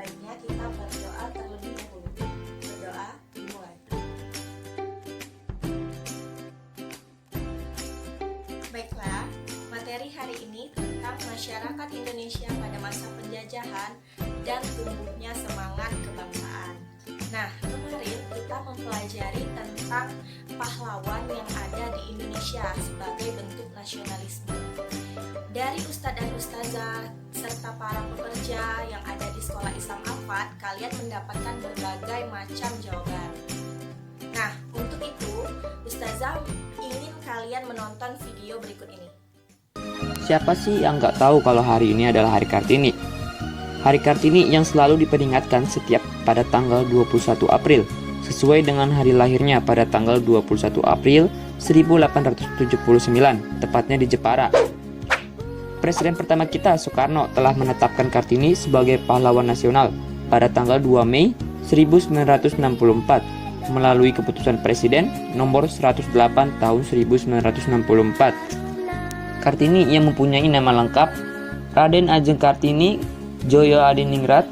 Baiknya kita berdoa terlebih dahulu. Berdoa dimulai. Baiklah, materi hari ini tentang masyarakat Indonesia pada masa penjajahan dan tumbuhnya semangat kebangsaan. Nah, kemarin kita mempelajari tentang pahlawan yang ada di Indonesia sebagai bentuk nasionalisme. Dari ustadz dan ustazah serta para pekerja yang ada di sekolah Islam Al-Fat, kalian mendapatkan berbagai macam jawaban. Nah, untuk itu, ustazah ingin kalian menonton video berikut ini. Siapa sih yang nggak tahu kalau hari ini adalah Hari Kartini? Hari Kartini yang selalu diperingatkan setiap pada tanggal 21 April, sesuai dengan hari lahirnya pada tanggal 21 April 1879, tepatnya di Jepara. Presiden pertama kita, Soekarno, telah menetapkan Kartini sebagai pahlawan nasional pada tanggal 2 Mei 1964 melalui keputusan Presiden nomor 108 tahun 1964. Kartini yang mempunyai nama lengkap Raden Ajeng Kartini Djoyo Adiningrat.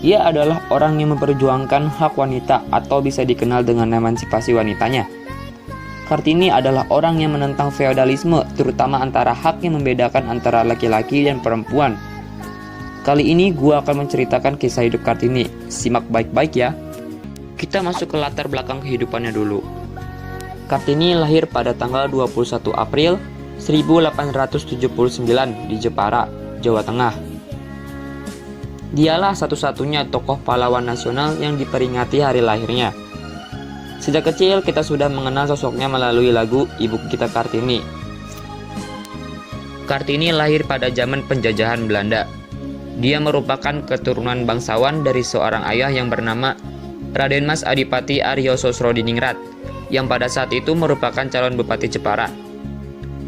Ia adalah orang yang memperjuangkan hak wanita atau bisa dikenal dengan emansipasi wanitanya. Kartini adalah orang yang menentang feodalisme, terutama antara hak yang membedakan antara laki-laki dan perempuan. Kali ini gua akan menceritakan kisah hidup Kartini. Simak baik-baik ya. Kita masuk ke latar belakang kehidupannya dulu. Kartini lahir pada tanggal 21 April 1879 di Jepara, Jawa Tengah. Dialah satu-satunya tokoh pahlawan nasional yang diperingati hari lahirnya. Sejak kecil kita sudah mengenal sosoknya melalui lagu Ibu Kita Kartini. Kartini lahir pada zaman penjajahan Belanda. Dia merupakan keturunan bangsawan dari seorang ayah yang bernama Raden Mas Adipati Aryo Sosrodiningrat, yang pada saat itu merupakan calon Bupati Jepara.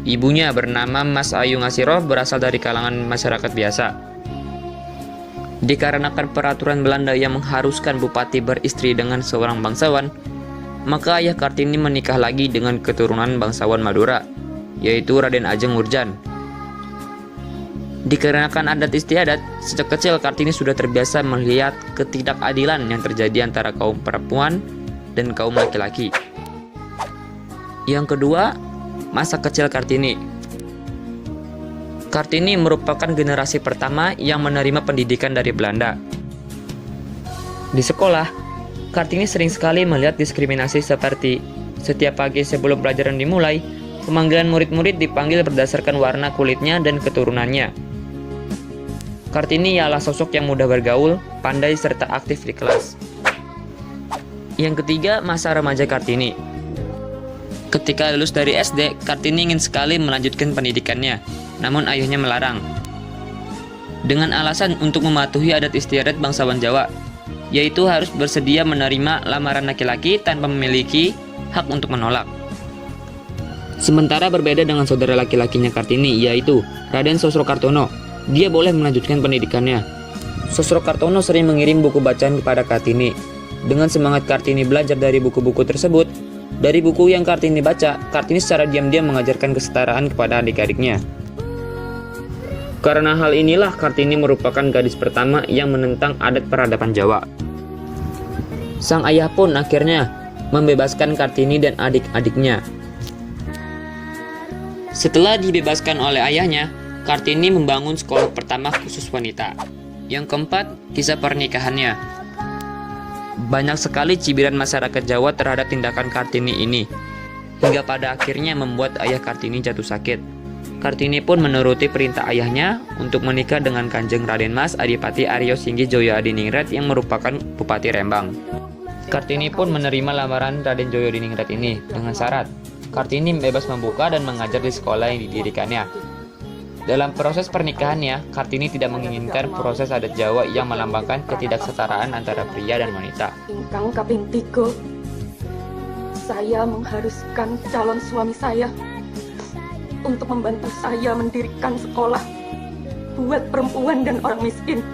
Ibunya bernama Mas Ayu Ngasiroh, berasal dari kalangan masyarakat biasa. Dikarenakan peraturan Belanda yang mengharuskan bupati beristri dengan seorang bangsawan, maka ayah Kartini menikah lagi dengan keturunan bangsawan Madura, yaitu Raden Ajeng Urjan. Dikarenakan adat istiadat, sejak kecil Kartini sudah terbiasa melihat ketidakadilan yang terjadi antara kaum perempuan dan kaum laki-laki. Yang kedua, masa kecil Kartini. Kartini merupakan generasi pertama yang menerima pendidikan dari Belanda. Di sekolah, Kartini sering sekali melihat diskriminasi seperti setiap pagi sebelum pelajaran dimulai, pemanggilan murid-murid dipanggil berdasarkan warna kulitnya dan keturunannya. Kartini ialah sosok yang mudah bergaul, pandai serta aktif di kelas. Yang ketiga, masa remaja Kartini. Ketika lulus dari SD, Kartini ingin sekali melanjutkan pendidikannya, namun ayahnya melarang. Dengan alasan untuk mematuhi adat istiadat bangsawan Jawa, yaitu harus bersedia menerima lamaran laki-laki tanpa memiliki hak untuk menolak. Sementara berbeda dengan saudara laki-lakinya Kartini, yaitu Raden Sosrokartono. Dia boleh melanjutkan pendidikannya. Sosrokartono sering mengirim buku bacaan kepada Kartini. Dengan semangat Kartini belajar dari buku-buku tersebut, dari buku yang Kartini baca, Kartini secara diam-diam mengajarkan kesetaraan kepada adik-adiknya. Karena hal inilah Kartini merupakan gadis pertama yang menentang adat peradaban Jawa. Sang ayah pun akhirnya membebaskan Kartini dan adik-adiknya. Setelah dibebaskan oleh ayahnya, Kartini membangun sekolah pertama khusus wanita. Yang keempat, kisah pernikahannya. Banyak sekali cibiran masyarakat Jawa terhadap tindakan Kartini ini, hingga pada akhirnya membuat ayah Kartini jatuh sakit. Kartini pun menuruti perintah ayahnya untuk menikah dengan Kanjeng Raden Mas Adipati Aryo Singgi Djoyo Adiningrat yang merupakan Bupati Rembang. Kartini pun menerima lamaran Raden Djoyo Adiningrat ini dengan syarat Kartini bebas membuka dan mengajar di sekolah yang didirikannya. Dalam proses pernikahannya, Kartini tidak menginginkan proses adat Jawa yang melambangkan ketidaksetaraan antara pria dan wanita. Ingkang kaping 3, saya mengharuskan calon suami saya untuk membantu saya mendirikan sekolah buat perempuan dan orang miskin.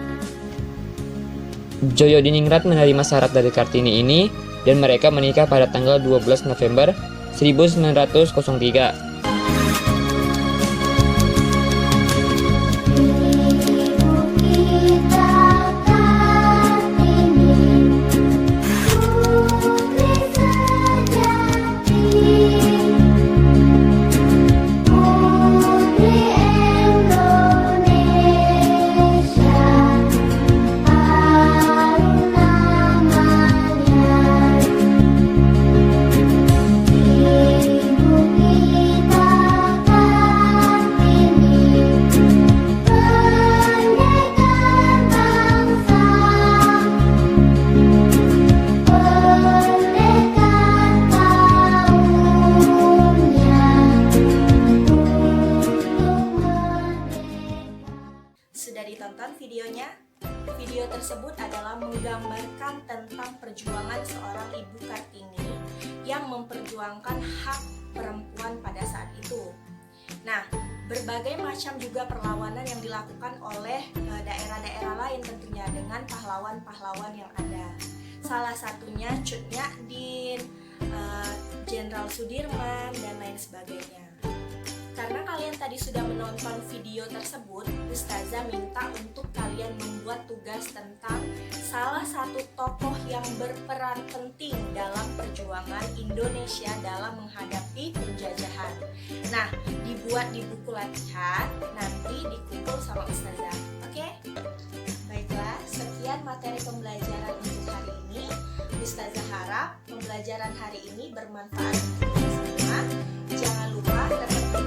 Djoyo Adiningrat menerima syarat dari Kartini ini dan mereka menikah pada tanggal 12 November 1903. ditonton videonya. Video tersebut adalah menggambarkan tentang perjuangan seorang Ibu Kartini yang memperjuangkan hak perempuan pada saat itu. Nah, berbagai macam juga perlawanan yang dilakukan oleh daerah-daerah lain tentunya dengan pahlawan-pahlawan yang ada. Salah satunya Cut Nyadin, Jenderal Sudirman, dan lain sebagainya. Karena kalian tadi sudah menonton video tersebut, Ustazah minta untuk kalian membuat tugas tentang salah satu tokoh yang berperan penting dalam perjuangan Indonesia dalam menghadapi penjajahan. Nah, dibuat di buku latihan, nanti dikumpul sama Ustazah. Oke? Baiklah, sekian materi pembelajaran untuk hari ini. Ustazah harap pembelajaran hari ini bermanfaat untuk kita semua. Jangan lupa tetap